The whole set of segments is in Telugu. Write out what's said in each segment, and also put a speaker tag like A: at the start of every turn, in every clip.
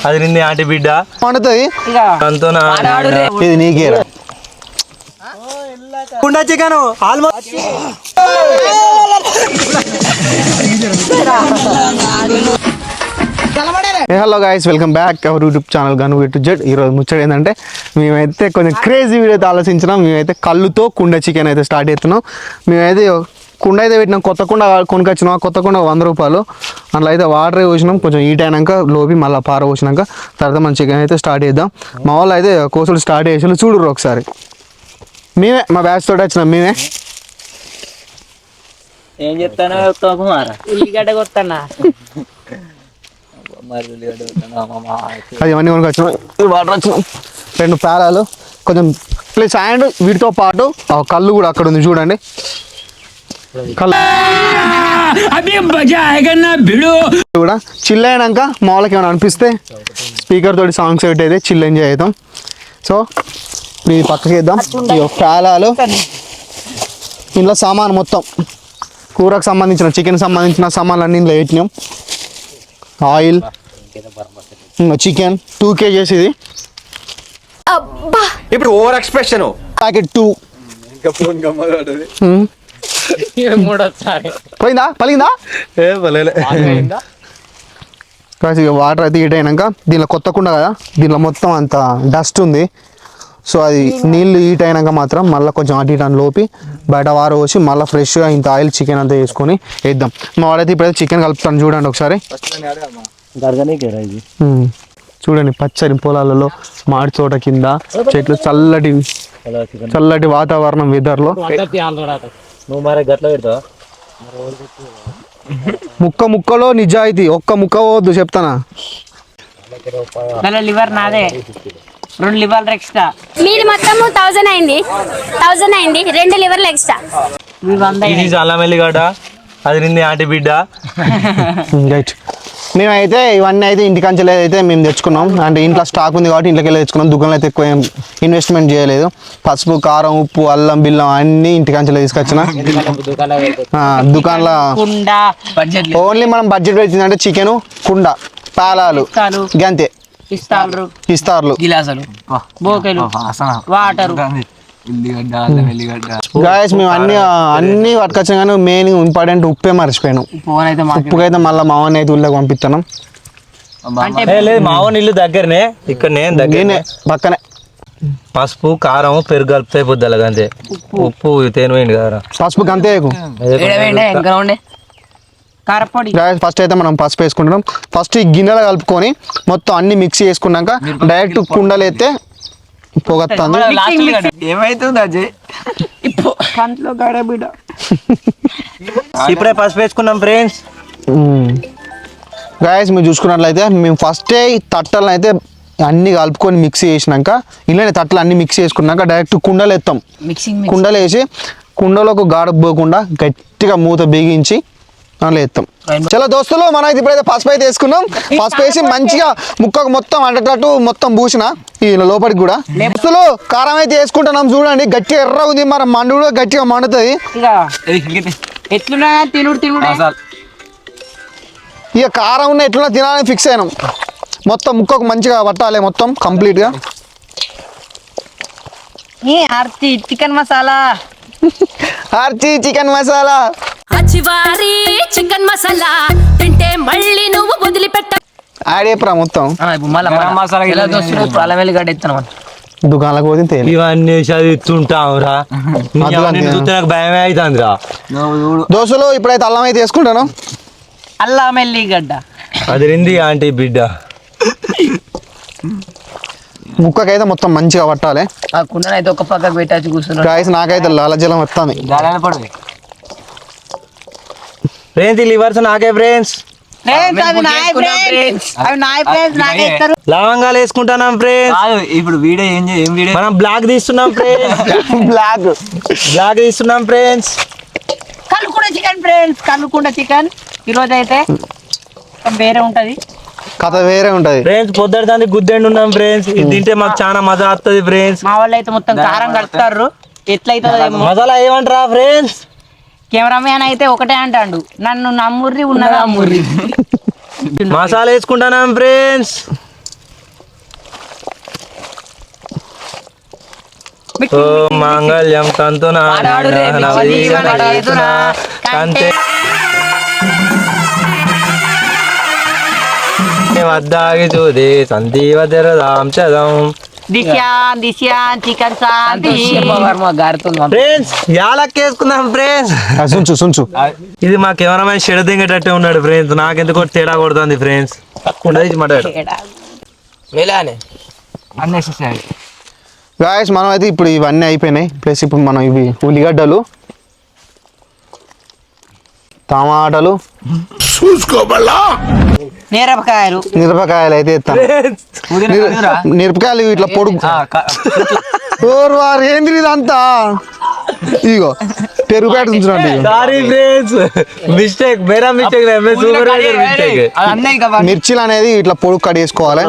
A: అది నింది ఆంటీ బిడ్డ
B: వండుతుంది ఇది నీకేరా
A: కుండ chicken almost.
B: Hello guys, welcome back our YouTube channel గను టు జెడ్. ఈరోజు ముచ్చట ఏంటంటే మేమైతే కొంచెం క్రేజీ వీడియో అయితే ఆలోచించినాం. మేమైతే కళ్ళుతో కుండ చికెన్ అయితే స్టార్ట్ చేస్తున్నాం. మేమైతే కుండ అయితే పెట్టినాం, కొత్త కుండ కొనుకొచ్చినాం. కొత్త కుండ 100 రూపాయలు. అందులో అయితే వాటర్ పోసినాం, కొంచెం హీట్ అయినాక లోపి మళ్ళీ పార పోసినాక తర్వాత మన చికెన్ అయితే స్టార్ట్ చేద్దాం. మా వాళ్ళు అయితే కోసులు స్టార్ట్ చేసి చూడరు ఒకసారి. మేమే మా బ్యాచ్ తోటి వచ్చినాం. మేమే
C: ఏం చెప్తానో ఉల్లిగడ్డ కొత్తన్నా
B: అది ఇవన్నీ కొనుకొచ్చినాం. వాటర్ వచ్చినాం, 2 పేలాలు, కొంచెం ప్లస్ అండ్ వీటితో పాటు కళ్ళు కూడా అక్కడ ఉంది చూడండి. కూడా చిల్ అయినాక మా వాళ్ళకి ఏమైనా అనిపిస్తే స్పీకర్ తోటి సాంగ్స్ అయితే చిల్ ఎంజాయ్ అవుతాం. సో ఇది పక్కకి వేద్దాం. పేలాలు, ఇంట్లో సామాన్ మొత్తం కూరకు సంబంధించిన చికెన్ సంబంధించిన సామాన్లు అన్ని ఇంట్లో పెట్టినాం. Oil, chicken 2 kgs. ఇది
A: ఇప్పుడు ఓవర్ ఎక్స్ప్రెషన్
B: ప్యాకెట్ 2 పోయిందా పలిగిందా వాటర్ అయితే హీట్ అయినాక దీనిలో కొత్త కుండ కదా, దీనిలో మొత్తం అంత డస్ట్ ఉంది. సో అది నీళ్ళు హీట్ అయినాక మాత్రం మళ్ళీ కొంచెం అటు ఇటు అని లోపి బయట వారు పోసి మళ్ళీ ఫ్రెష్గా ఇంత ఆయిల్ చికెన్ అంతా వేసుకొని వేద్దాం. మా వాడైతే ఇప్పుడైతే చికెన్ కలుపుతాను చూడండి ఒకసారి. చూడండి పచ్చని పొలాలలో మామిడి తోట కింద చెట్లు, చల్లటి వాతావరణం వెదర్లో ముక్కలో నిజాయితీ, ఒక్క ముక్క పోవద్దు చెప్తానా.
C: లివర్ నాదే, 2 లివర్లు ఎక్స్ట్రా.
D: మీది మొత్తం 1000 అయింది, 2 లివర్లు ఎక్స్ట్రా.
A: ఇది అల్లం ఎల్లిగడ్డ, అది నింది ఆంటీ బిడ్డ.
B: రైట్, మేమైతే ఇవన్నీ అయితే ఇంటికంచెలు అయితే మేము తెచ్చుకున్నాం. అంటే ఇంట్లో స్టాక్ ఉంది కాబట్టి ఇంట్లోకి వెళ్ళి తెచ్చుకున్నాం. దుకాణంలో అయితే ఎక్కువ ఇన్వెస్ట్మెంట్ చేయలేదు. పసుపు, కారం, ఉప్పు, అల్లం, బిల్లం అన్నీ ఇంటికంచెలు తీసుకొచ్చిన. దుకాణంలో ఓన్లీ మనం బడ్జెట్ పెట్టిందంటే చికెన్, కుండ, పేలాలు, గంతే, ఇస్తార్లు,
C: వాటర్.
B: గాయస్ మేము అన్ని పట్టుకొచ్చాం కానీ మెయిన్ ఇంపార్టెంట్ ఉప్పే మర్చిపోయాను. ఉప్పుకైతే మళ్ళీ మావని అయితే ఊళ్ళోకి పంపిస్తున్నాం.
A: మావన్ ఇల్లు దగ్గరనే, ఇక్కడ నేను
B: పక్కనే.
A: పసుపు, కారం, పెరుగు కలిపితే అయిపోద్ది. అలాగంతే, ఉప్పు తేనివేయండి కదా,
B: పసుపు అంతే. ఫస్ట్ అయితే మనం పసుపు వేసుకుంటున్నాం. ఫస్ట్ ఈ గిన్నెలో కలుపుకొని మొత్తం అన్ని మిక్స్ చేసుకున్నాక డైరెక్ట్ కుండలు అయితే పొగత్తాను.
C: ఏమైతుంది
A: ఇప్పుడే పసుపు వేసుకున్నాం ఫ్రెండ్స్.
B: గాయస్ మీరు చూసుకున్నట్లయితే మేము ఫస్టే ఈ తట్టలను అయితే అన్ని కలుపుకొని మిక్స్ చేసినాక, ఇలానే తట్టలు అన్ని మిక్స్ చేసుకున్నాక డైరెక్ట్ కుండలు ఎత్తాం. కుండలు వేసి కుండలోకి గాడకు పోకుండా గట్టిగా మూత బిగించి అందులో ఎత్తాం. చలో దోస్తులు, మనం అయితే ఇప్పుడైతే పసుపు అయితే వేసుకున్నాం. పసుపు వేసి మంచిగా ముక్కకు మొత్తం అంటేటట్టు మొత్తం పూసిన ఈ లోపలికి కూడా. దోస్తులు కారం అయితే వేసుకుంటున్నాం చూడండి. గట్టిగా ఎర్ర ఉంది, మరి మండు కూడా గట్టిగా మండుతుంది. ఇక కారం ఉన్న ఎట్లున్నా తినాలని ఫిక్స్ అయినాం. మొత్తం ముక్కకు మంచిగా పట్టాలి మొత్తం కంప్లీట్గా.
C: Chicken masala,
B: chicken masala,
D: chicken masala తింటే మళ్ళీ నువ్వు వదిలిపెట్ట
B: ఆడేపురా మొత్తం.
C: అల్లం ఎల్లిగడ్డ ఎత్తున్నాం.
B: దుకాణాలకు పోతే తేలి
A: ఇవన్నీ చదువుతుంటాం రా, భయమే అవుతుంది రా.
B: దోశలు ఇప్పుడైతే అల్లం అయితే వేసుకుంటాను.
C: అల్లం ఎల్లిగడ్డ,
A: అది రింది ఆంటీ బిడ్డ.
B: ముక్కకైతే మొత్తం మంచిగా పట్టాలి.
C: ఆ కుండనైతే ఒక పక్కకు పెట్టచ్చు కూర్చున్నాను.
B: గాయస్ నాకైతే లాలజలం వస్తుంది.
A: ఫ్రెండ్స్ లివర్స్ నాకే ఫ్రెండ్స్. లవంగాలు వేసుకుంటున్నాం ఫ్రెండ్స్.
C: ఇప్పుడు వీడియో ఏం వీడియో
A: మనం బ్లాక్ తీస్తున్నాం ఫ్రెండ్స్. బ్లాక్ తీస్తున్నాం ఫ్రెండ్స్.
C: కలుపుకుండ చికెన్ ఫ్రెండ్స్, కలుపుకుండ చికెన్ ఈరోజు అయితే వేరే ఉంటది,
B: కథ వేరే ఉంటది
A: ఫ్రెండ్స్. పొద్దుట దాన్ని గుద్దెండి ఉన్నాం ఫ్రెండ్స్. ఇది తింటే మాకు చాలా మజా వస్తుంది ఫ్రెండ్స్.
C: మా వాళ్ళు అయితే మొత్తం కారం కలుపుతారు. ఎట్లయితే
A: మసాలా ఏమంటారా ఫ్రెండ్స్?
C: కెమెరామ్యాన్ అయితే ఒకటే అంటాడు, నన్ను నమ్ముర్రి ఉన్నదా అమ్ముర్రి.
A: మసాలా వేసుకుంటాను ఫ్రెండ్స్. ఓ మాంగళ్యం తంతునా కంతే వద్దాగి చూది సందీవ తెరదాం చదం.
C: దిశ్యాన్ చికెన్ శాంతి.
A: ఫ్రెండ్స్ యాలక్ వేసుకుందాం ఫ్రెండ్స్.
B: సుంచు
A: ఇది మా కెమెరామెన్ షెడ దింగేటట్టే ఉన్నాడు ఫ్రెండ్స్. నాకెందుకో తేడా కొడుతుంది ఫ్రెండ్స్. ఉండదు మాట్లాడు
B: గాయస్ మనం అయితే ఇప్పుడు ఇవన్నీ అయిపోయినాయి. ప్లస్ ఇప్పుడు మనం ఇవి ఉల్లిగడ్డలు, టమాటాలు, మిరపకాయలు అయితే ఎత్తాను. మిరపకాయలు ఇట్లా పొడుగు వారు ఏంది ఇదంతా. ఇగో పెరుగు ప్యాకెట్ ఉంచురండి.
A: సారీ ఫ్రెండ్స్, మిస్టేక్ మేరా మిస్టేక్
B: మిర్చిలు అనేది ఇట్లా పొడుగు కట్ చేసుకోవాలి.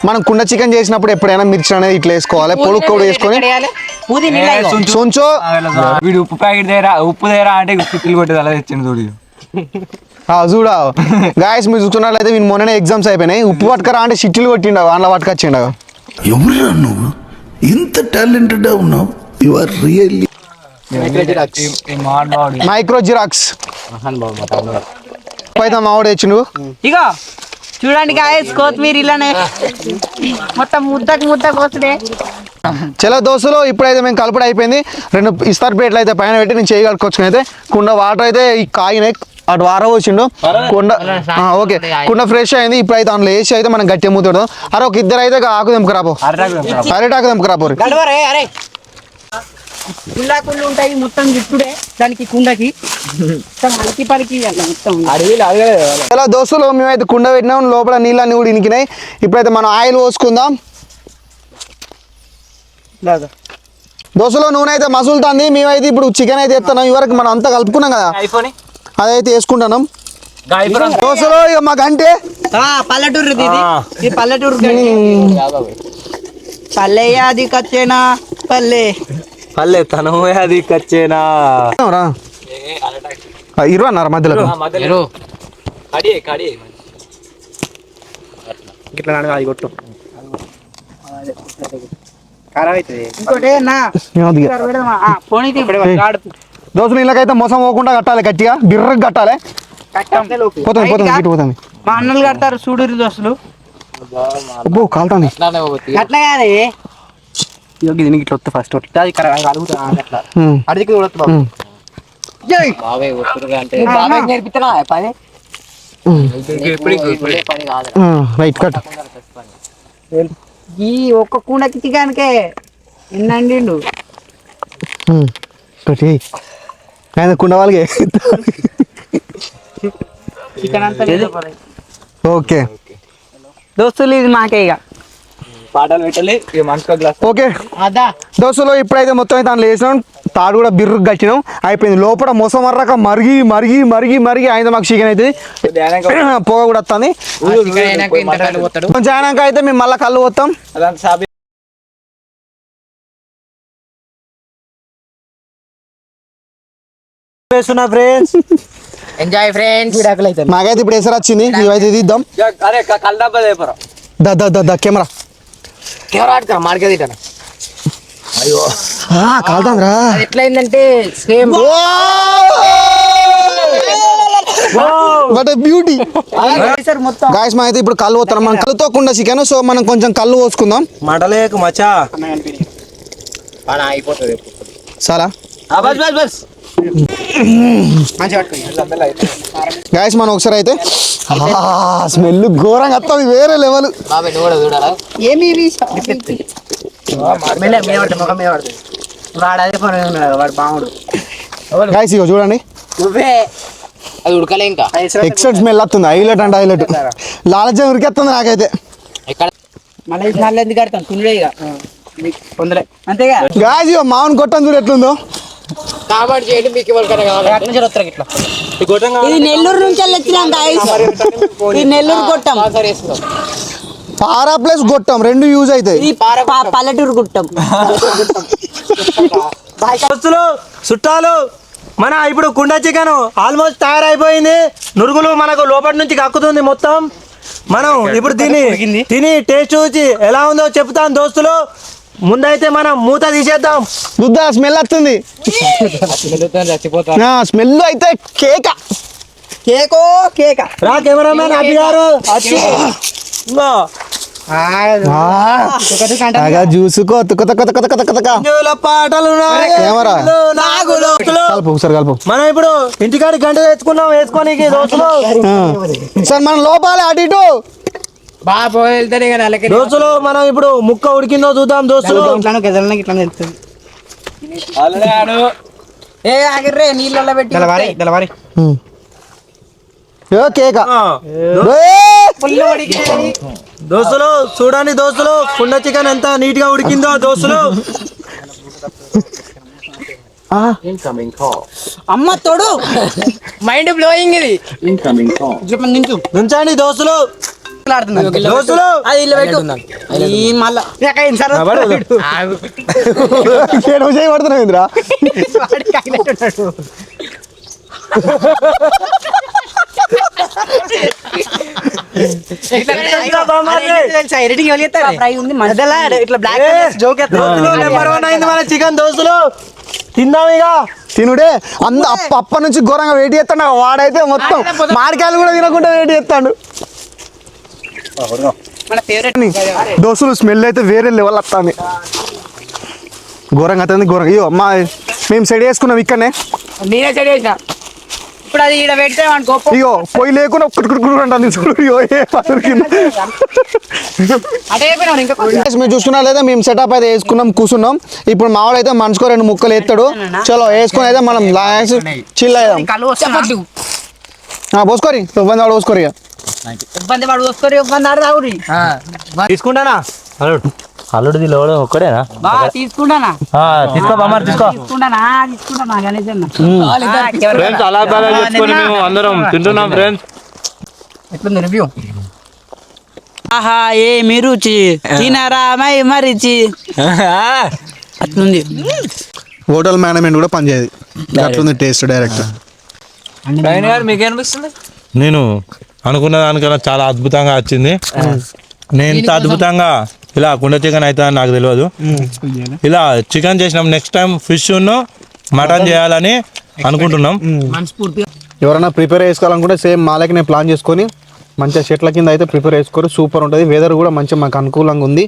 B: మనం కుండ చికెన్ చేసినప్పుడు ఎప్పుడైనా మిర్చి అనేది ఇట్లా వేసుకోవాలి. పొడుగు కూడా వేసుకొని సొంచు
A: వీడు ఉప్పు ప్యాకెట్ దగ్గర ఉప్పు దగ్గర అంటే పిట్లు కొట్టేది అలా తెచ్చింది చూడు.
B: చూడ గాయస్ మీరు చూస్తున్నట్లయితే వీళ్ళు మొన్ననే ఎగ్జామ్స్ అయిపోయినాయి. ఉప్పు పట్టుకరా అంటే షిట్టీలు కొట్టిండ అందులో పట్టుకొచ్చిండ.
E: ఎవరురా నువ్వు ఇంత టాలెంటెడ్ ఉన్నావు? You are really
B: micro xerox అయితే మావాడు తెచ్చిండు.
C: ఇగో చూడండి గాయస్, కొత్తిమీర ఇలానే మొత్తం ముద్దకు వస్తుండే.
B: చలో దోస్తులు, ఇప్పుడైతే మేము కలుపుడు అయిపోయింది. 2 ఇస్తారు ప్లేట్లు అయితే పైన పెట్టి నేను చేయి కడుక్కొచ్చుకుని అయితే కుండ వాటర్ అయితే ఈ కాగినాయి. అటు వారం వచ్చిండు కుండ. ఓకే కుండ ఫ్రెష్ అయింది. ఇప్పుడైతే అందులో వేసి అయితే మనం గట్టి మూతాడు. అరే ఒక ఇద్దరు అయితే ఆకు తెంపుకురాపో, అరేటాకు తెంపుకురాపో.
C: కుళ్ళు ఉంటాయి మొత్తం గిట్టుడే దానికి కుండకి పలికి మొత్తం.
B: ఇలా దోస్తులు మేమైతే కుండ పెట్టినాం. లోపల నీళ్ళన్నీ కూడా ఇనికినాయి. ఇప్పుడైతే మనం ఆయిల్ పోసుకుందాం. దోస్తులో నూనె అయితే మసులుతుంది. మేమైతే ఇప్పుడు చికెన్ అయితే ఎత్తున్నాం. ఇవరకు మనం అంతా కలుపుకున్నాం కదా, అదైతే వేసుకుంటున్నాం. దోస్తులో ఇక మాకు అంటే
C: పల్లెటూరు ఇది పల్లెటూరు. పల్లె అది కచ్చేనా పల్లె
A: పల్లె తను అది కచ్చేనా
B: 20 అన్నారు మధ్యలో. దోస్తులు ఇళ్ళకైతే మోసం పోకుండా కట్టాలి, గట్టిగా బిర్రగా కట్టాలి. పోతుంది.
C: మా అన్నలు కడతారు చూడు దోస్తులు.
B: కాలుతాంది
C: అట్లా కాదే
A: దీనికి ఇట్లా వస్తే ఫస్ట్
B: రైట్ కట్.
C: ఈ ఒక్క కూనకి చికెన్కే ఎన్నండిండు
B: కుండ వాళ్ళకి.
C: చికెన్ అంతా
B: ఓకే
C: దోస్తులు ఇది మాకే ఇక
A: పాటలు పెట్టాలి.
B: ఓకే దోస్తులు ఇప్పుడైతే మొత్తం అయితే దాంట్లో వేసినాం. తాడు కూడా బిర్రు కట్టినాం. అయిపోయింది. లోపల మొసం మర్రక మరిగి ఆయన మాకు చికెన్ అయితే పొగ కూడా వస్తుంది. కొంచెం అయినాక అయితే మేము మళ్ళీ కళ్ళు పోతాం.
A: Friends
C: enjoy friends.
B: మాకైతే ఇప్పుడు ఎసరు వచ్చింది. ఇవైతే తీద్దాం. కెమెరా కాలుతాంద్రా.
C: ఎట్లయిందంటే సేమ్
B: వాట్ బ్యూటీ. గాయస్ మనం అయితే ఇప్పుడు కళ్ళు పోతాం. మనం కళ్ళుతో కుండ చికెన్. సో మనం కొంచెం కళ్ళు పోసుకుందాం.
A: మటలేకు మచా
B: సారా గాయస్ మనం ఒకసారి అయితే స్మెల్ ఘోరంగా వస్తుంది, వేరే లెవెల్. గాయస్ ఇగో చూడండి,
C: అది ఉడకలే ఇంకా
B: ఎక్సెట్ స్మెల్ వస్తుంది. హైలైట్ అంటే హైలైట్. లాలజం ఉరికేస్తుంది నాకైతే.
C: మళ్ళీ ఎందుకు కడతాం కుండే ఇక అంతేగా.
B: గాయస్ ఇగో మామూలు కొట్టం చూడు ఎట్లుందో.
C: ఇది నెల్లూరు నుంచి వచ్చినాం గాయస్. ఇది నెల్లూరు కొట్టం,
B: పారా ప్లస్ గొట్టం రెండు యూజ్ అవుతాయి.
C: పల్లెటూరు గుట్టం.
A: చుట్టాలు మన ఇప్పుడు కుండ చికెన్ ఆల్మోస్ట్ తయారైపోయింది. నురుగులు మనకు లోపటి నుంచి కక్కుతుంది మొత్తం. మనం ఇప్పుడు తిని టేస్ట్ చూసి ఎలా ఉందో చెప్తాం దోస్తులు. ముందైతే మనం మూత తీసేద్దాం.
B: గుద్దా స్మెల్ వస్తుంది. స్మెల్ అయితే కేక
C: కేక
A: రా కెమెరామెన్ అబ్బి గారు. ఇంగో
B: జ్యూస్
A: పాటలు
B: కెమెరా ఒకసారి కలుపు.
A: మనం ఇప్పుడు ఇంటికాడి గంట తెచ్చుకున్నాం వేసుకోనికి దోస్తులు.
B: సార్ మనం లోపాలి అటు ఇటు
A: దోస్తులు. మనం ఇప్పుడు ముక్క ఉడికిందో చూద్దాం దోస్తులు.
C: నీళ్ళలో పెట్టి
B: కేక
A: దోస్తులు చూడండి దోస్తులు, కుండ చికెన్ ఎంత నీట్ గా ఉడికిందో దోస్తులు.
C: అమ్మ తోడు మైండ్ బ్లోయింగ్ ఇది.
A: నుంచండి దోస్తులు. దోస్తులు
B: చేయబడుతున్నావు ఇంద్రా.
A: మన చికెన్ దోస్తులు తిందాం ఇక.
B: తినుడే అప్ప నుంచి ఘోరంగా వెయిట్ చేస్తాడు. వాడైతే మొత్తం మామిడికాయలు కూడా తినకుండా వెయిట్ చేస్తాడు. దోస్తులు స్మెల్ అయితే వేరే లెవెల్ వస్తుంది. ఘోరంగా అవుతుంది ఘోరంగా. అయ్యో మా మేము సెట్ చేసుకున్నాం ఇక్కడనే.
C: నేనే సెట్ చేసిన. ఇప్పుడు అది ఇక్కడ పెడితే
B: అయ్యో పొయ్యి లేకుండా అంటుంది చూడు. మేము చూసుకున్నా లేదా మేము సెటప్ అయితే వేసుకున్నాం కూర్చున్నాం. ఇప్పుడు మావాడు అయితే మనసుకో 2 ముక్కలు ఎత్తాడు. చలో వేసుకొని అయితే మనం చిల్ అయ్యాం. పోసుకోరి ఇబ్బంది వాడు పోసుకోరి.
A: తీసుకుంటానా అల్లుడిది లోడు ఒక్కడేనా?
C: తీసుకుంటానా
A: తీసుకో బామ్మ తీసుకో. ఫ్రెండ్స్ అలా బాగా చేసుకొని మేము అందరం తింటున్నాం ఫ్రెండ్స్.
C: ఎట్లుంది రివ్యూ? ఆహా ఏమి రుచి తినరా మరిచి అట్లుంది.
B: హోటల్ మేనేజ్మెంట్ కూడా పనిచేయదు అట్లుంది టేస్ట్ డైరెక్ట్.
C: మీకు అనిపిస్తుంది?
A: నేను అనుకున్న దానికన్నా చాలా అద్భుతంగా వచ్చింది. నేను ఇంత అద్భుతంగా ఇలా కుండ చికెన్ అవుతుందని నాకు తెలియదు. ఇలా చికెన్ చేసినాం. నెక్స్ట్ టైం ఫిష్ మటన్ చేయాలని అనుకుంటున్నాం.
B: ఎవరైనా ప్రిపేర్ చేసుకోవాలనుకుంటే సేమ్ మాలకి నేను ప్లాన్ చేసుకొని మంచిగా చెట్ల కింద అయితే ప్రిపేర్ చేసుకోరు. సూపర్ ఉంటుంది. వెదర్ కూడా మంచిగా మాకు అనుకూలంగా ఉంది.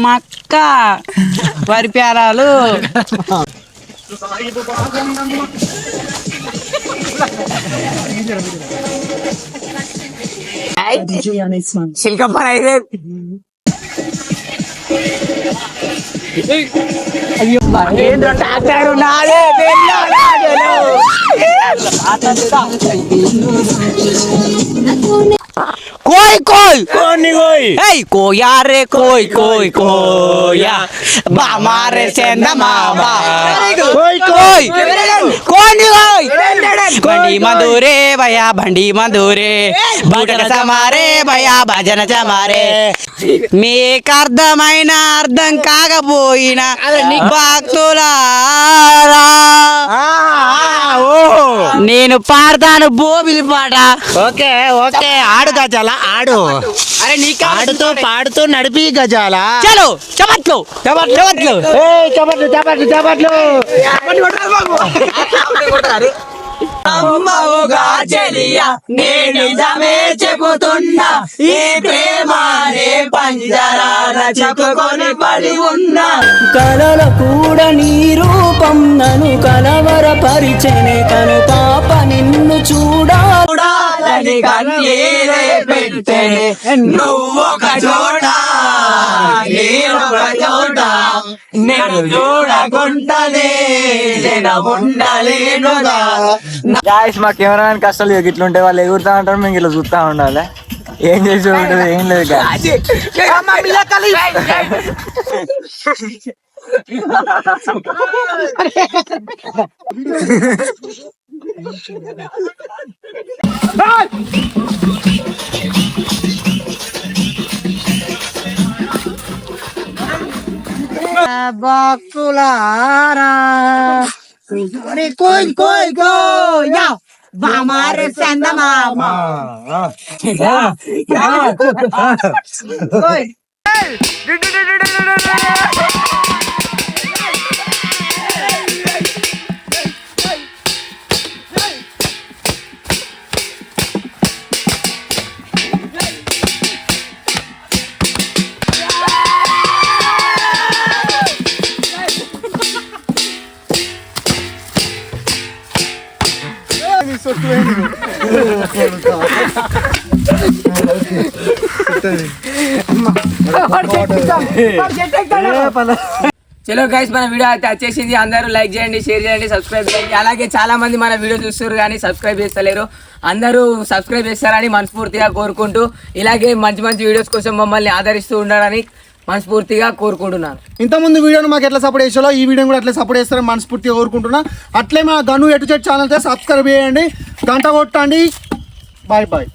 C: మక్క వరి ప్యారాలు कोई कोई
A: कोई कोई
C: hey कोया रे कोई कोई कोया बामारे सेंदा मामा कोई कोई कोई भंडी मधुरे भैया भंडी मधुरे बूटक समारे भैया भजन चमारे మీకు అర్థమైన అర్థం కాకపోయినా భక్తులారా నేను పాడతాను బోబిలి పాట.
A: ఓకే ఓకే ఆడు గజాల ఆడు.
C: అరే నీకు
A: ఆడుతూ పాడుతూ నడిపి గజాల.
C: చలో చపట్లు చపట్లు
A: చపట్లు చపట్లు చపట్లు.
C: అమ్మవుగా చెలియా నేను నిజమే చెబుతున్నా ఈ ప్రేమానే పంజరాన చెప్పుకొని పడి ఉన్నా కలల కూడా నీ రూపం నన్ను కలవరపరిచెనే కను పాప నిన్ను చూడాలని కన్నీరే పెట్టెనే నువ్వొక చోట నేనొక చోట నేను చూడకుంటలే నేను ఉండలేనుగా.
F: గాయస్ మా కెమెరామెన్ కష్టాలు ఇట్లుంటే వాళ్ళు ఎగురుతా ఉంటారు, మేము ఇట్లా చూస్తా ఉండాలి. ఏం చేసి ఉంటుంది ఏం లేదు
C: భక్తులారా
F: చలో గైస్ మన వీడియో అయితే వచ్చేసింది. అందరూ లైక్ చేయండి, షేర్ చేయండి, సబ్స్క్రైబ్ చేయండి. అలాగే చాలా మంది మన వీడియో చూస్తారు కానీ సబ్స్క్రైబ్ చేస్తలేరు. అందరూ సబ్స్క్రైబ్ చేస్తారని మనస్ఫూర్తిగా కోరుకుంటూ ఇలాగే మంచి మంచి వీడియోస్ కోసం మమ్మల్ని ఆదరిస్తూ ఉండాలని మనస్ఫూర్తిగా కోరుకుంటున్నాను.
B: ఇంతకుముందు వీడియోను మాకు ఎట్లా సపోర్ట్ చేసాలో ఈ వీడియో కూడా అట్లా సపోర్ట్ చేస్తారని మనస్ఫూర్తిగా కోరుకుంటున్నా. అట్లే మా గను ఎటు చెట్ ఛానల్ సబ్స్క్రైబ్ చేయండి, గంట కొట్టండి. Bye bye.